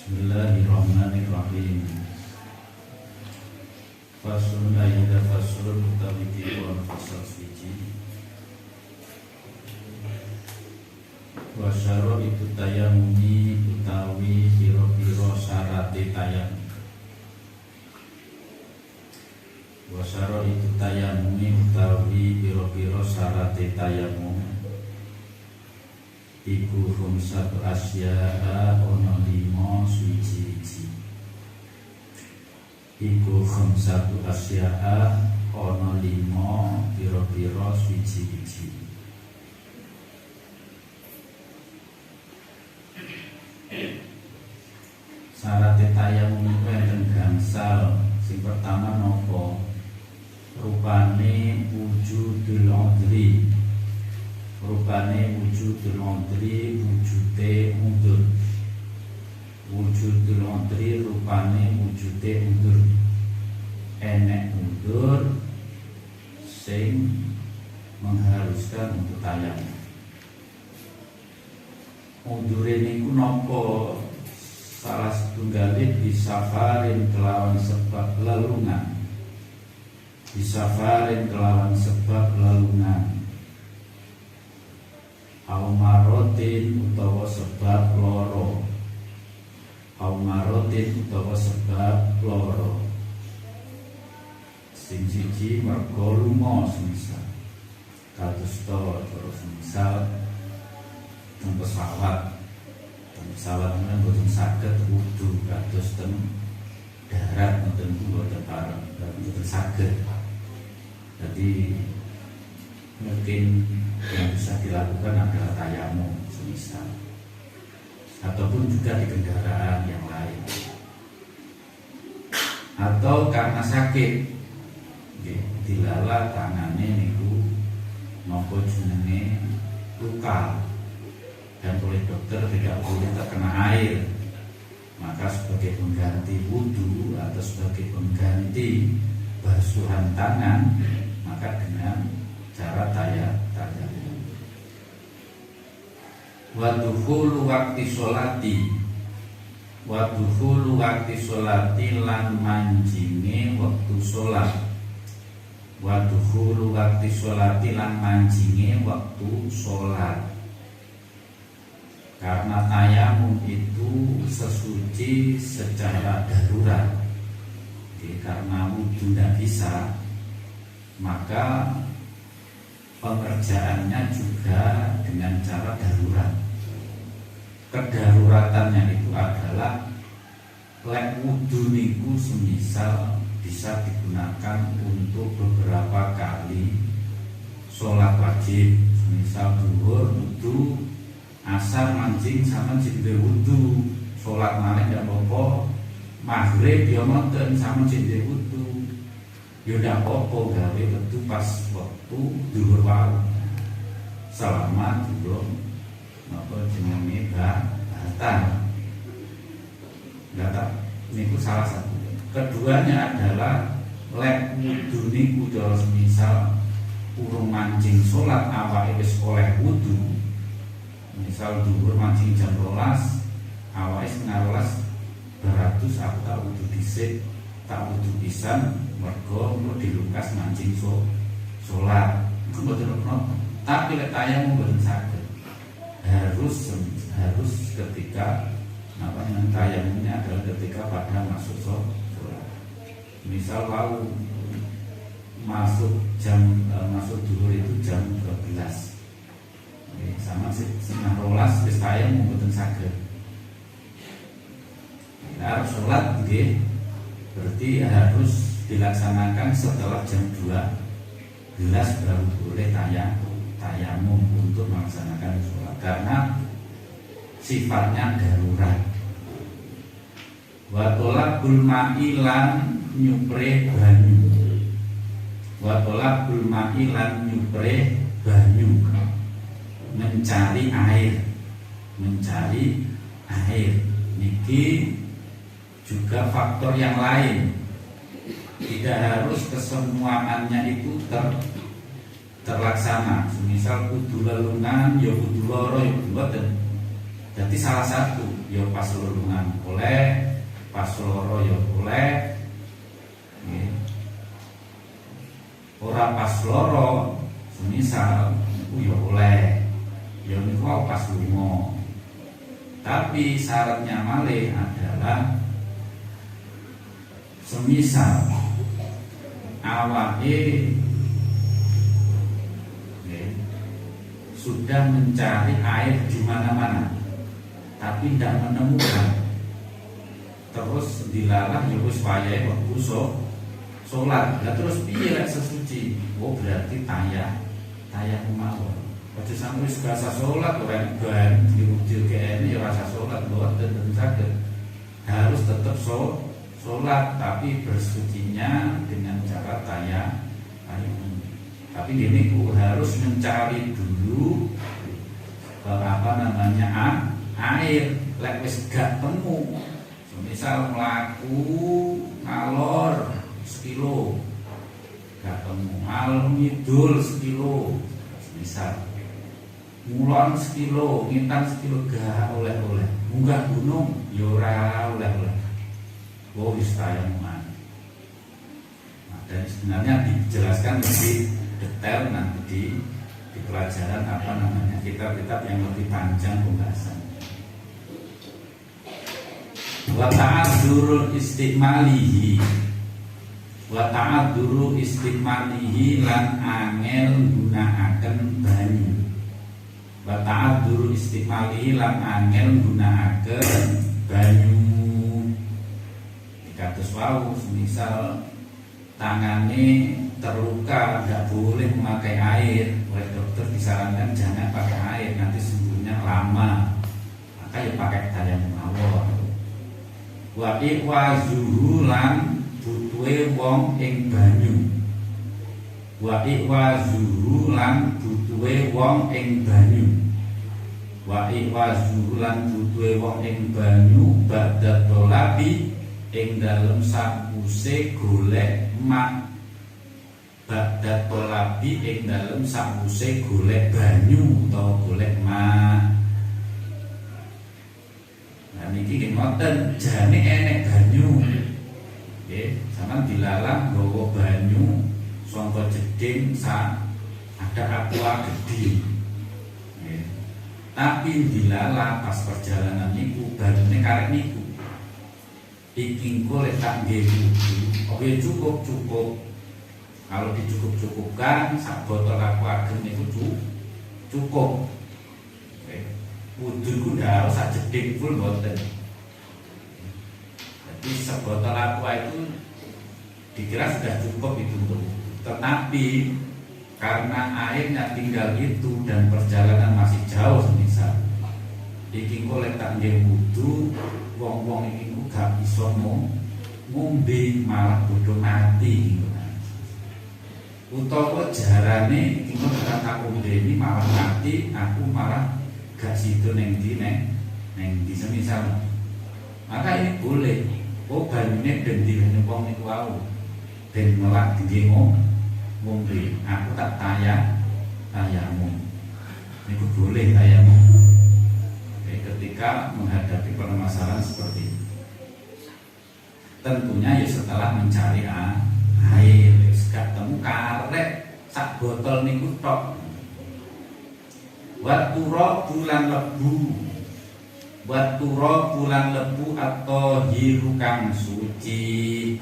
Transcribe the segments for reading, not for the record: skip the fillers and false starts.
Bismillahirrahmanirrahim. Faslun ayda faslun utawi diwan fasal suci. Wasyaro itu tayamumi utawi piro-piro syarate tayamum. Wasyaro itu tayamumi utawi piro-piro syarate tayamum. Iku khumsatu asya'a ono limo suci-suci. Iku khumsatu asya'a ono limo piro-piro suci-suci. Syarat tayamum iku enten gangsal. Sing pertama nopo? Rupane wujudul udhri. Rupane wujudul udhri wujude undur. Wujudul udhri rupane wujude undur. Enek undur sing mengharuskan untuk tayamum. Undure niku napa? Salah setunggalé bisafarin kelawan sebab lelungan. Bisafarin kelawan sebab lelungan. Aumarotin utawa sebab loro. Aumarotin utawa sebab loro. Sing siji mergo lunga semisal. Kados to terus semisal teng pesawat. Teng pesawat menawi boten saged wudu kados teng darat mboten boten pareng, boten saged. Jadi mungkin yang bisa dilakukan adalah tayamum semisal, ataupun juga di kendaraan yang lain, atau karena sakit dilala tangane niku nopo jenenge luka dan oleh dokter tidak boleh terkena air, maka sebagai pengganti wudu atau sebagai pengganti basuhan tangan, maka dengan cara tayamum. Wadukhulu wakti sholati. Wadukhulu wakti sholati lan manjinge waktu sholat. Wadukhulu wakti sholati lan manjinge waktu sholat. Karena tayamum itu sesuci secara darurat. Jadi, karena wudu tidak bisa, maka pengerjaannya juga dengan cara darurat. Kedaruratannya itu adalah lek wudu niku semisal bisa digunakan untuk beberapa kali sholat wajib. Semisal zuhur wudu, asar mancing sama jinde wudu, sholat malih ndak apa-apa, maghrib ya mboten sama jinde wudu. Ya ndak apa-apa gawe wudu pas waktu zuhur wae. Selama belum napa jenenge batal. Data niku salah satu. Keduanya adalah lek wudu niku cara semisal urung mancing salat awake wis oleh wudu. Misal zuhur mancing jam 12, awake setengah 12 beratus aku tak wudu dhisik, tak wudu pisan mergo dilukas mancing salat. Iku mboten ono. Tapi lek tayamum mboten saged. Harus ketika tayamumnya adalah ketika pada masuk sholat. Misal mau masuk zuhur itu jam 12. Sama setengah 12 wis tayamum mboten saged. Harus sholat nggih. Berarti harus dilaksanakan setelah jam 12 baru boleh tayamum untuk melaksanakan sholat, karena sifatnya darurat. Wa tolabul ma'ilan nyupre banyu. Wa tolabul ma'ilan nyupre banyu. Mencari air. Mencari air. Niki juga faktor yang lain. Tidak harus kesemuaannya itu terlaksana. Misal kudu lelungan, ya kudu loro, ya kudu boten. Jadi salah satu ya pas lelungan oleh, pas loro ya oleh. Ora pas loro semisal niku ya oleh, ya niku pas lunga. Tapi syaratnya malih adalah semisal awake sudah mencari air di mana-mana tapi tidak menemukan, terus dilalah ya wis wayahe wektu salat. Lah terus piye lek sesuci? Oh berarti tayang mawon. Aja sampe wis gasa salat ora ban diutil kene ya rasa salat mboten saged. Harus tetap salat tapi bersucinya dengan cara tayang. Tapi ini harus mencari dulu air. Lek wis gak temu, misal mlaku ngalor sekilo gak temu, ngalor ngidul sekilo, misal ngulon sekilo, ngintang sekilo gak oleh-oleh, munggah gunung ya ora oleh-oleh. Wis tayang man. Nah, dan sebenarnya dijelaskan lebih detail nanti di pelajaran kitab-kitab yang lebih panjang pembahasan. Wa ta'adzuru istimalihi lan angel gunakaken banyu. Wa ta'adzuru istimalihi lan angel gunakaken banyu. Kados wau misal tangane terluka nggak boleh memakai air, oleh dokter disarankan jangan pakai air, nanti sembuhnya lama, maka ya pakai tayang mawon. Wa iwazuhu lan butuhe wong ing banyu. Wa iwazuhu lan butuhe wong ing banyu. Wa iwazuhu lan butuhe wong ing banyu badha tolabi ing dalem sakuse golek mak. Badha tolabi ing dalem sakuse golek banyu utawa golek mak. Nah niki nggih ngoten, jane enek banyu. Nggih, sampeyan dilalah nggawa banyu saka jeding sak ada aqua gedhe. Nggih. Tapi dilalah pas perjalanan niku banyune karek niku. Iki engko lek tak nggih wudu, oke cukup. Kalau dicukup-cukupkan sak botol aqua ageng niku cukup. Wudu ku ndak harus sak jeding full mboten. Jadi sebotol aqua itu dikira sudah cukup itu untuk. Tetapi karena airnya tinggal itu dan perjalanan masih jauh semisal iki engko lek tak nggih wudu, wong-wong iki ku gak iso ngombe malah bodho mati gitu. Utawa jarane iki kok tak ngombe ini malah mati, aku malah gak sido neng di semisal. Maka ini boleh. Oh banyune ben direne wong niku wau. Ben melak dinggo ngombe. Aku tak tayamum. Niku boleh tayamum. Ketika menghadapi permasalahan seperti ini. Tentunya ya setelah mencari air, gak temu karek sak botol niku tok. Waturo bulan lebu atau hiru kang suci.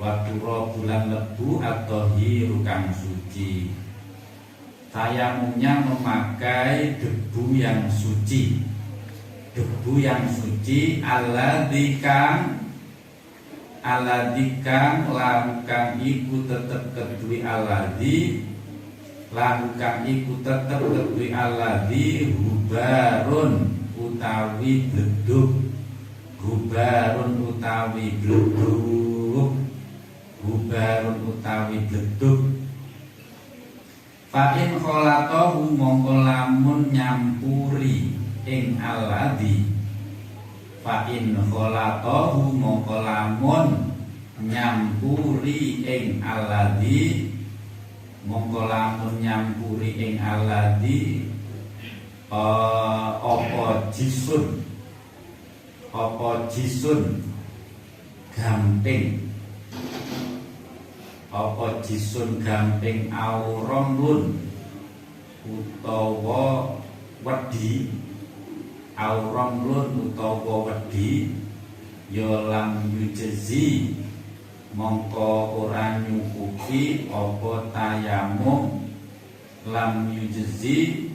Waturo bulan lebu atau hiru kang suci. Tayamumnya memakai debu yang suci. Debu yang suci aladikang lakukan iku tetep kedui aladi. Lakukan iku tetep kedui aladi hubarun utawi bledug. Hubarun utawi bledug. Hubarun utawi bledug. Fa'in kholatohu mongko lamun nyampuri ing aladi. Fa'in kholatohu mongko lamun nyampuri ing aladi. Mongko lamun nyampuri ing aladi apa jisun apa jisun gamping, apa jisun gamping auromlun utawa wedi, auromlun utawa wedi ya lam yujzi mongko ora nyukupi apa tayamum, lam yujzi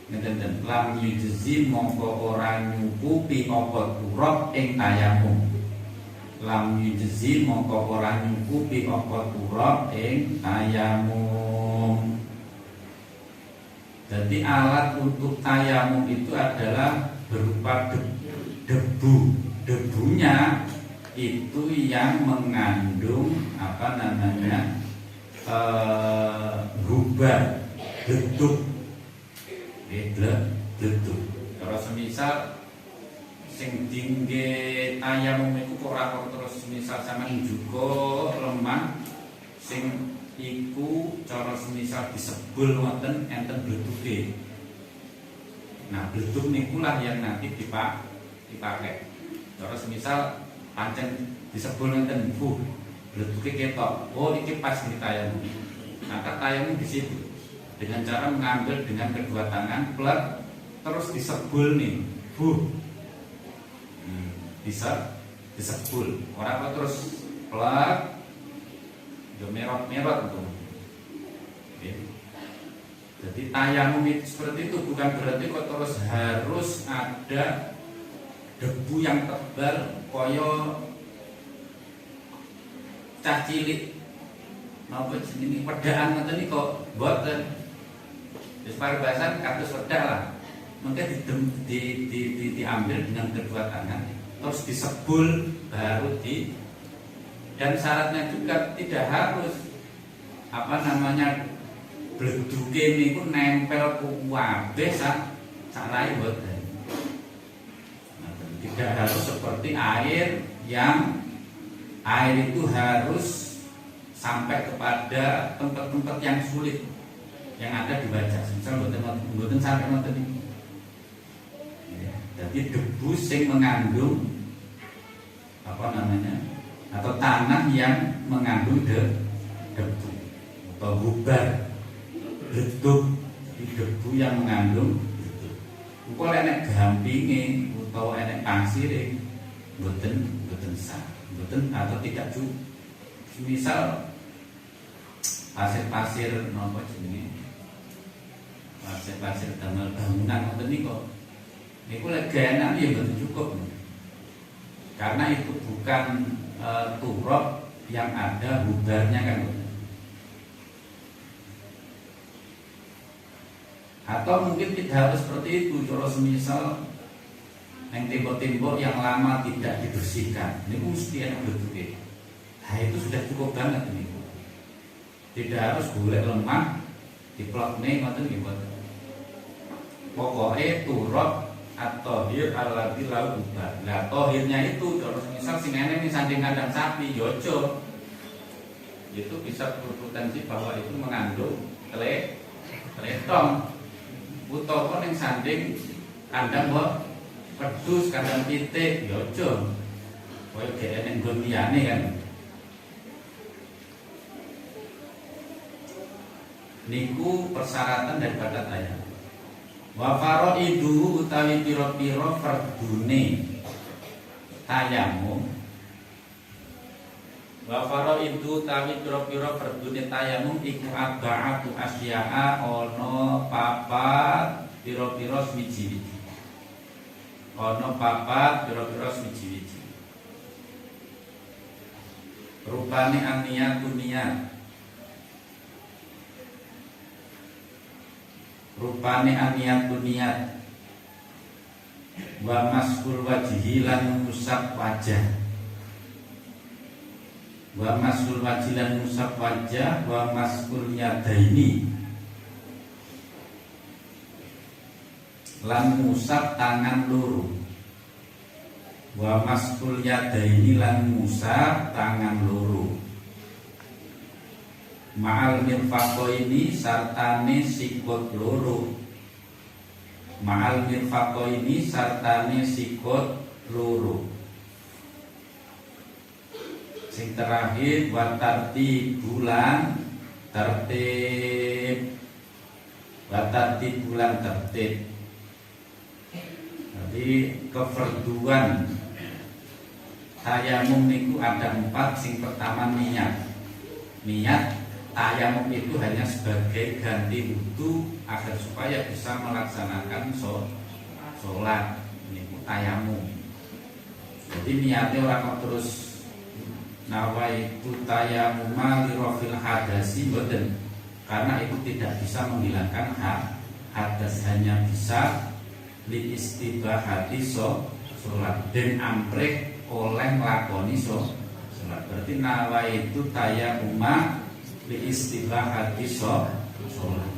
ngeten, lam yujzi mongko ora nyukupi apa turab ing tayamum, lam yujzi mongko ora nyukupi apa turab ing tayamum. Jadi alat untuk tayamum itu adalah berupa debu. Debunya itu yang mengandung gubah, gleduk. Gleduk. Kalau semisal sing dingge tayamum iku kok ora terus semisal sampean juga lemah sing iku cara semisal disebul wonten enten gleduke. Nah, gleduk niku lah yang nanti dipakai. Cara semisal pancen disebul wonten gleduke ketok. Oh, iki pas di tayamum. Maka tayamum di situ. Dengan cara mengambil dengan kedua tangan plek terus disebul nih, bisa disebul. Orang apa terus plek, do merot tuh. Jadi tayamum itu seperti itu, bukan berarti kok terus harus ada debu yang tebal koyo cah cilik. Napa jenenge pedaan ngoten iki kok mboten. Wis paribasan kados wedak lah. Mungkin diambil dengan kedua tangan, terus disebul baru dan syaratnya juga tidak harus bleduke niku nempel kabeh sak rai mboten. Tidak harus seperti air itu harus sampai kepada tempat-tempat yang sulit yang ada di wajah. Misal mboten sampai ngoten iki. Jadi debu sing mengandung atau tanah yang mengandung debu atau gubar, gleduk, debu yang mengandung debu. Engko enek gampinge utawa enek pasire mboten sah, mboten atau tidak cukup. Misal pasir-pasir napa jenenge? Pasir-pasir damel bangunan ngoten niku. Niku lek enak ya mboten cukup. Karena itu bukan turab yang ada bubarnya kan. Atau mungkin tidak harus seperti itu. Kalau semisal yang tembok-tembok yang lama tidak dibersihkan, ini mesti enak betul. Nah itu sudah cukup banget ini. Tidak harus golek lemah diplokne ngoten nggih mboten. Pokoke turab atau hir alladzi lahu bubar. Lah tohirnya itu kalau misal sing ene sanding kandang sapi yojo. Itu bisa berpotensi bahwa itu mengandung teletong. Utawa ning sanding kandang kok pedus kandang pitik yojo. Koyo gek ning nggon liyane kan. Niku persyaratan daripada tayamum. Wa faraidu utawi pira-pira fardune tayamum. Wa faraidu utawi pira-pira fardune tayamum iku arba'atu asya'a ana papat pira-pira swiji-wiji. Ana papat pira-pira swiji-wiji. Rupane aniyatun niat. Rupane aniyatun niat. Wa maskul wajhi lan ngusap wajah. Wa maskul wajhi lan ngusap wajah. Wa maskul yadaini lan ngusap tangan loro. Wa maskul yadaini lan ngusap tangan loro. Ma'al mirfaqaini sartane sikut loro. Ma'al mirfaqaini sartane sikut loro. Sing terakhir watarti bulan tertib. Watarti bulan tertib. Jadi kefarduan tayamum niku ada 4. Sing pertama niat. Niat tayamum itu hanya sebagai ganti wudu agar supaya bisa melaksanakan sholat. Niku tayamum. Jadi niatnya orang kok terus nawaitu tayamuma lirofil hadasi boten, karena itu tidak bisa menghilangkan hadas, hanya bisa li istibahati sholat dan amprek oleh nglakoni sholat. Berarti nawaitu tayamuma li istibahati sholat.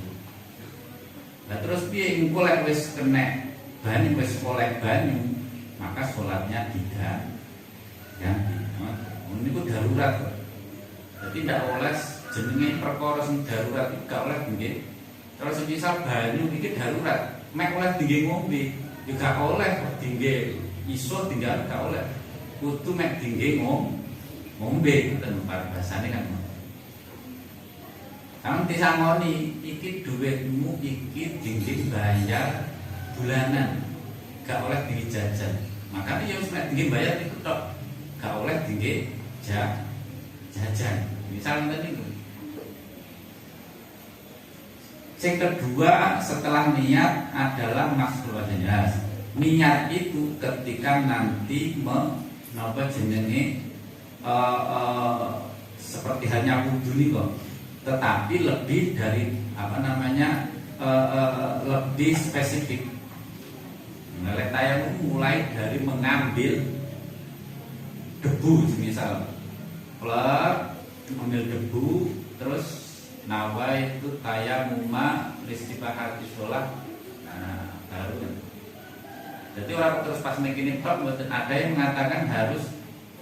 Nah terus piye engko lek wis kena banyu, wis oleh banyu, maka sholatnya diganti. Ini ku darurat, jadi tidak oleh jenenge perkara sing darurat itu gak oleh nggih. Terus misal banyu iki darurat, mek oleh dingge ngombe, juga oleh dingge iso tinggal gak oleh. Kudu mek dingge ngombe ten bahasane kan. Kamu disangoni iki duitmu iki dingge bayar bulanan, gak oleh dingge jajan. Makanya ya wis mek dingge bayar iku tok, gak oleh dingge jajan. Misalnya tadi yang kedua setelah niat adalah maksud jelas. Niat itu ketika nanti jenenge seperti hanya wudhu nih kok, tetapi lebih dari lebih spesifik. Mulai tayamum mulai dari mengambil debu, misal mengambil debu, terus nawaitu tayamuma listibahati sholat. Nah, baru. Jadi orang terus pas ini ada yang mengatakan harus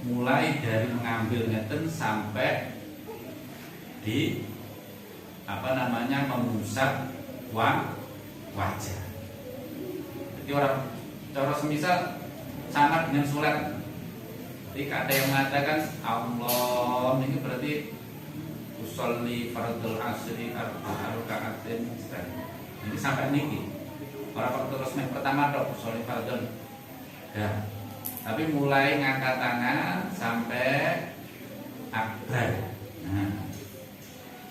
mulai dari mengambil ngeten sampai di mengusap wajah. Jadi orang cara semisal sama dengan sholat. Jadi ada yang mengatakan Allah ini berarti usolli fardul asri arba'a raka'atin. Ini sampai niki. Orang terus yang pertama dok usolli fardul. Ya. Tapi mulai ngangkat tangan sampai akbar. Nah.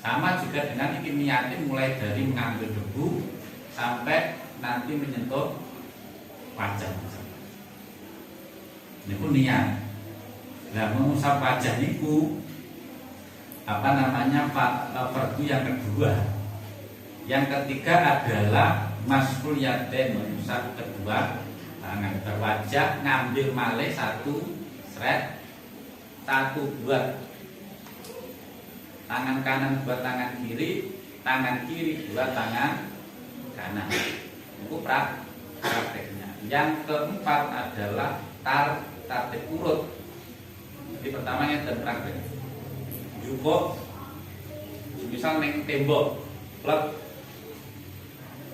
Sama juga dengan iki niatin mulai dari mengambil debu sampai nanti menyentuh wajah. Ini pun niat. Nah, mengusap wajah niku fardu yang kedua. Yang ketiga adalah maskul yaden, mengusap kedua tangan berwajah, ngambil malih satu buat tangan kanan buat tangan kiri buat tangan kanan. Itu prakteknya. Yang keempat adalah tartib urut. Jadi pertamanya dan praktek. Jupuk, misal neng tembok, plek.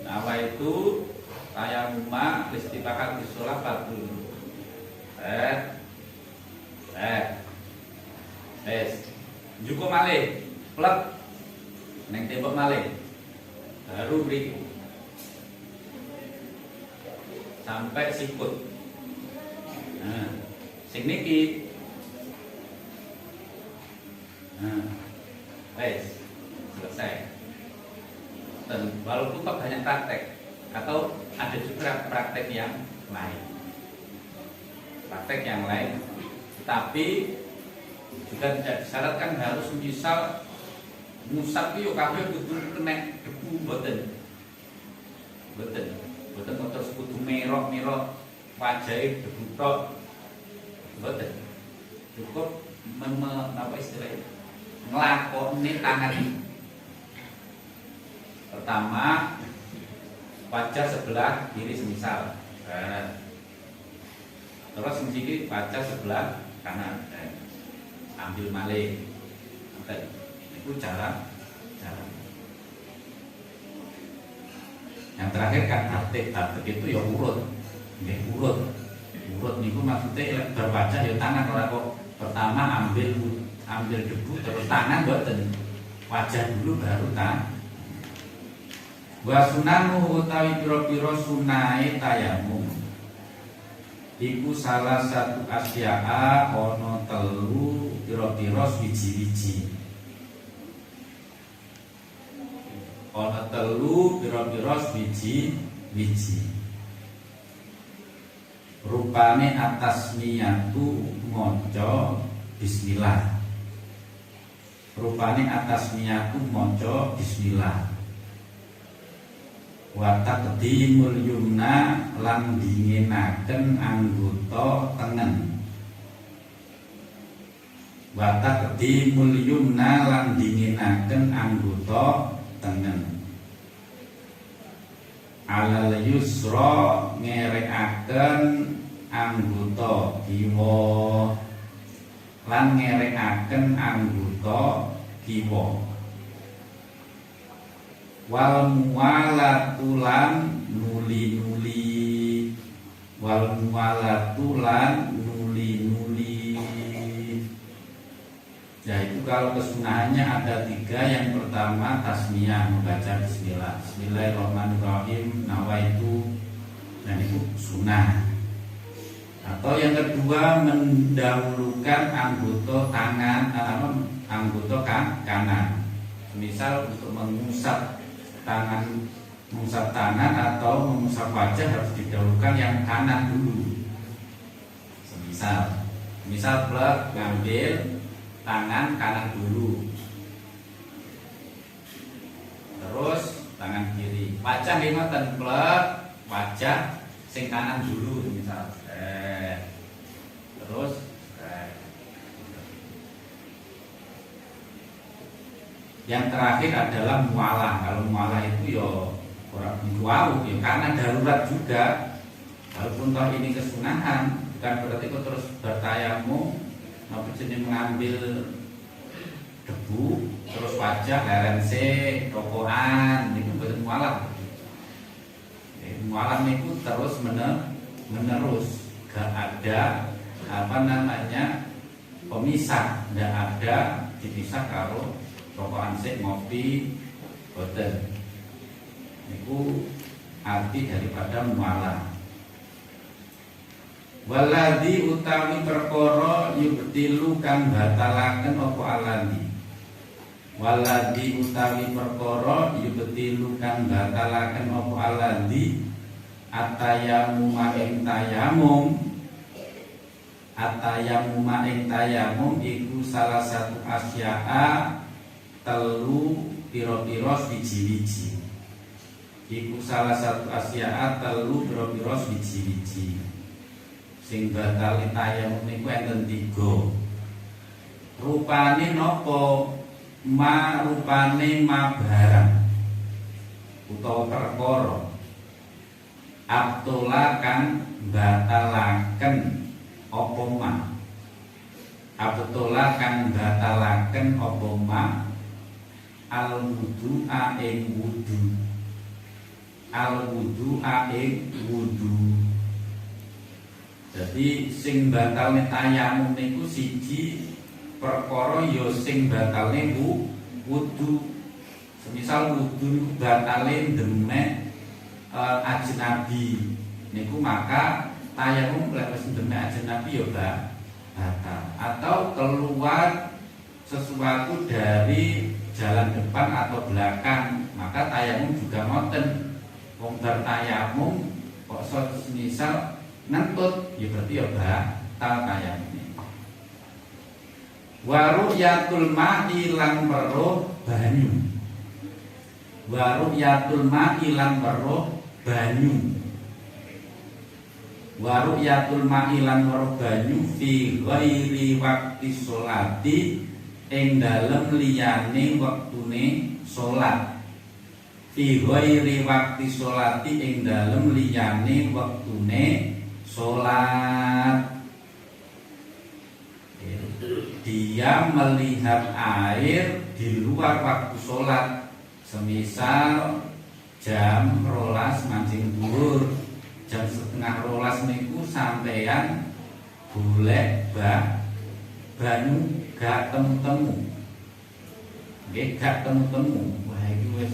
Nawa itu tayamuma istibahat di sholat fardu. Jupuk malih, plek. Neng tembok malih. Baru beri sampai sikut. Nah, sing niki. Selesai. Dan walaupun banyak praktek atau ada juga praktek yang lain, tapi juga tidak disyaratkan harus misal musab yo kabeh kudu kena debu boten terus kudu merok wajahe debu tok boten. Cukup nglakoni tangan ini. Pertama wajah sebelah kiri semisal, terus mesti wajah sebelah kanan, ambil malih. Itu cara. Yang terakhir kan tartib itu ya urut. Urut niku maksudnya berwajah ya tangan, ora kok pertama ambil debu terus tangan mboten. Wajah dulu baru tangan. Wa sunanu utawi pira-pira sunahe tayamum iku salah satu asya'a ana telu pira-pira wiji-wiji. Ana telu pira-pira wiji-wiji. Rupane atas niyatu maca bismillah. Rupane atas niyatu maca bismillah. Wa taqdimul yumna lan dingenaken anggota tengen. Wa taqdimul yumna lan dingenaken anggota tengen. Alal yusra ngerekaken anggota kiwa lan ngerekaken anggota kiwa. Wal muwalatulan nuli-nuli. Wal muwalatulan nuli-nuli. Yaitu kalau kesunahannya ada 3. Yang pertama tasmiyah, membaca bismillah. Bismillahirrahmanirrahim, nawaitu. Dan itu sunnah. Atau yang kedua mendahulukan anggota tangan, anggota kanan. Misal untuk mengusap tangan atau mengusap wajah harus didahulukan yang kanan dulu. Misal plek ngambil tangan kanan dulu, terus tangan kiri. Wajah ngoten plek, wajah sing kanan dulu misal. Terus yang terakhir adalah mualah. Kalau mualah itu ya orang wow, ya karena darurat juga. Walaupun toh ini kesunahan, bukan berarti kok terus bertayamum, tapi jadi mengambil debu, terus wajah, lerense, tokoan, itu betul mualah. Mualah itu terus menerus, gak ada pemisah, gak ada dipisah kalau rokokan sik ngopi boten. Niku arti daripada mualah. Waladhi utawi perkara yubtilu kang batalaken apa aladi. Waladhi utawi perkara yubtilu kang batalaken apa aladi. Atayamum ing tayamum. Atayamum ing tayamum iku salah satu asya'a telu piro-piro wiji-wiji. Iku salah satu asya'a telu piro-piro wiji-wiji. Sing batal tayamum niku enten 3. Rupane napa? Rupane barang utawa perkara. Abtola kang batalaken apa ma? Abtola kang batalaken apa ma? Al-wudu'a ing wudu. Al-wudu'a ing wudu. Jadi sing batalne tayamum niku siji perkara ya sing batalne wudu. Semisal wudu niku batale demek ajnabi niku maka tayamum lek wis demek ajnabi ya batal. Atau keluar sesuatu dari jalan depan atau belakang, maka tayamum juga ngoten. Wong bertayamum kok semisal ngentut, ya berarti ya batal tayamum. Wa ru'yatul ma'i lan weruh banyu. Wa ru'yatul ma'i lan weruh banyu. Wa ru'yatul ma'i lan weruh banyu fi ghairi waqti sholati ing dalem liyane wektune salat. Fi ghairi waqti sholati ing dalem liyane wektune salat. Dia melihat air di luar waktu sholat. Semisal jam 12 mancing dhuwur, jam 11:30 niku sampeyan golek banyu gak temu-temu. Nggih gak temu-temu. Wah iki wis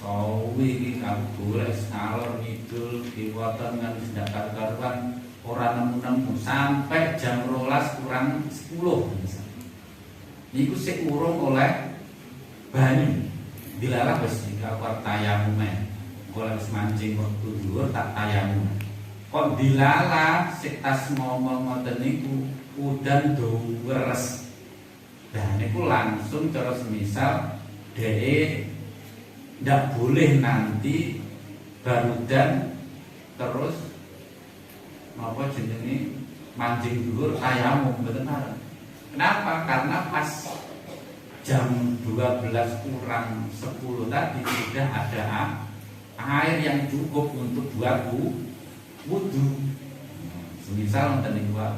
sawi iki aku golek ngalor ngidul kiwoten ngan ndak karuan ora nemu-nemu sampai jam 12:40. Niku sik urung oleh banyu. Dilalah wis dikawat tayamum. Golek wis mancing wektu dhuwur tak tayamum. Kok dilalah sik tas ngomong ngoten niku udan deres. Nah niku langsung cara semisal dhek ndak boleh nanti barudan terus apa jenenge mancing dhuwur tayamum bener. Kenapa? Karena pas jam 12:10 tadi sudah ada air yang cukup untuk buat wudu. Semisal nanti buat.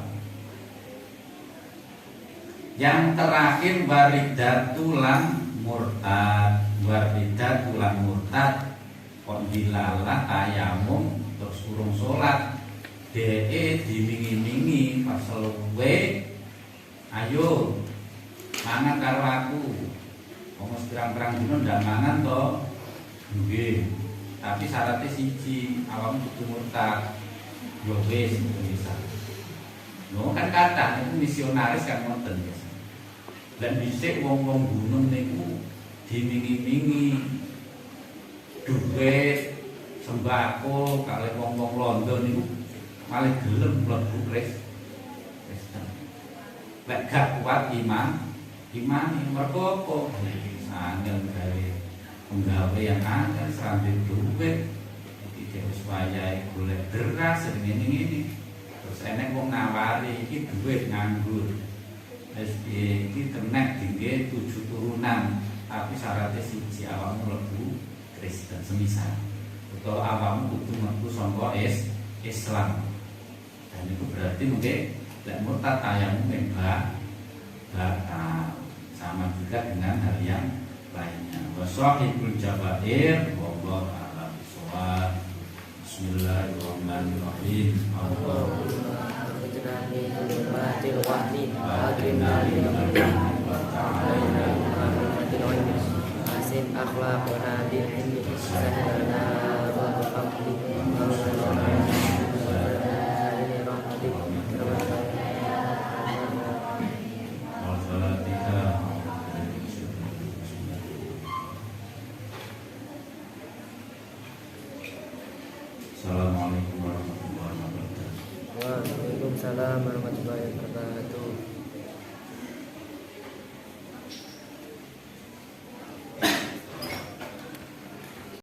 Yang terakhir waridatulan murtad. Waridatulan murtad kok dilala tayamum terus urung sholat. DE dimingi-mingi pas luwe. Ayo mangan karo aku. Wong pirang-pirang dino ndak mangan to. Nggih. Tapi syaratnya siji, awakmu kudu murtad. Yo wis bisa. Lho kan kathah niku misionaris kan ngoten guys. Lan dhisik wong-wong gunung niku dimingi-mingi duit sembako kalih wong-wong londo niku malah gelem mlebu Kristen. Lek gak kuat iman mergo apa? Sangel gawe penggawe yang angel serambil duit. Iki wis wayahe golek beras ngene-ngene. Terus enek wong nawari iki duit nganggur. Wis iki tenek dingge 7 turunan, tapi syaratnya siji awakmu mlebu Kristen semisal. Utawa awakmu kudu mlebu saka Islam. Dan itu berarti mungkin lek murtad tayamum batal. Sama juga dengan hal yang lainnya. Wasahibul jabair wallahu a'lam bishawab. Bismillahirrahmanirrahim. Allahumma ajirni min batil wahmi wa ajirni min asin akhlaqna bil ilmi sadana wa faqdi Assalamualaikum warahmatullahi wabarakatuh. Waalaikumsalam warahmatullahi wabarakatuh.